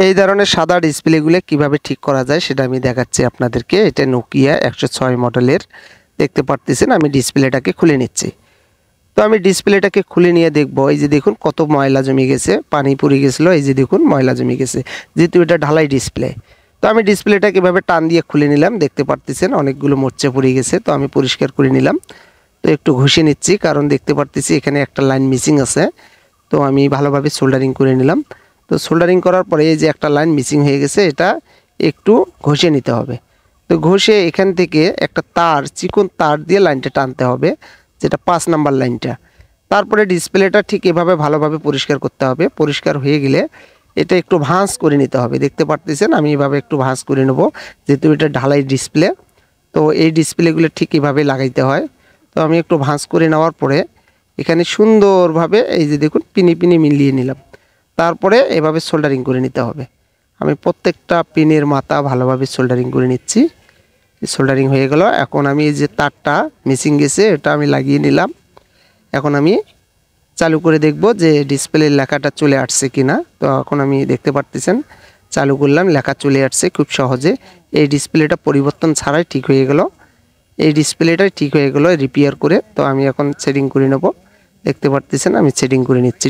এই ধরনের সাদা ডিসপ্লেগুলো কিভাবে ঠিক করা যায় সেটা আমি দেখাচ্ছি আপনাদেরকে। এটা নোকিয়া 106 মডেলের, দেখতে পারতেছেন। আমি ডিসপ্লেটাকে খুলে নিচ্ছি। তো আমি ডিসপ্লেটাকে খুলে নিয়ে দেখব, এই যে দেখুন কত ময়লা জমে গেছে, পানি পড়ে গেছিলো, এই যে দেখুন ময়লা জমে গেছে, যেহেতু এটা ঢালাই ডিসপ্লে। তো আমি ডিসপ্লেটাকে এভাবে টান দিয়ে খুলে নিলাম, দেখতে পারতেছেন অনেকগুলো মোর্চা পড়ে গেছে। তো আমি পরিষ্কার করে নিলাম। তো একটু ঘষে নিচ্ছি, কারণ দেখতে পারতেছি এখানে একটা লাইন মিসিং আছে। তো আমি ভালোভাবে সোল্ডারিং করে নিলাম। তো সোল্ডারিং করার পরে এই যে একটা লাইন মিসিং হয়ে গেছে, এটা একটু ঘষে নিতে হবে। তো ঘষে এখান থেকে একটা তার, চিকন তার দিয়ে লাইনটা টানতে হবে, যেটা 5 নাম্বার লাইনটা। তারপরে ডিসপ্লেটা ঠিক এভাবে ভালোভাবে পরিষ্কার করতে হবে। পরিষ্কার হয়ে গেলে এটা একটু ভাঁজ করে নিতে হবে, দেখতে পারতেছেন আমি এভাবে একটু ভাঁজ করে নেব, যেহেতু এটা ঢালাই ডিসপ্লে। তো এই ডিসপ্লেগুলো ঠিক এভাবে লাগাইতে হয়। তো আমি একটু ভাঁজ করে নেওয়ার পরে এখানে সুন্দরভাবে এই যে দেখুন পিনি পিনি মিলিয়ে নিলাম। তারপরে এভাবে সোল্ডারিং করে নিতে হবে। আমি প্রত্যেকটা পিনের মাথা ভালোভাবে সোল্ডারিং করে নিচ্ছি। সোল্ডারিং হয়ে গেল। এখন আমি এই যে তারটা মিসিং গেছে, এটা আমি লাগিয়ে নিলাম। এখন আমি চালু করে দেখব যে ডিসপ্লের লেখাটা চলে আসছে কিনা। তো এখন আমি দেখতে পারতেছেন চালু করলাম, লেখা চলে আসছে খুব সহজে। এই ডিসপ্লেটা পরিবর্তন ছাড়াই ঠিক হয়ে গেল। এই ডিসপ্লেটাই ঠিক হয়ে গেল রিপেয়ার করে। তো আমি এখন সেটিং করে নেব, দেখতে পারতেছেন আমি সেটিং করে নিচ্ছি।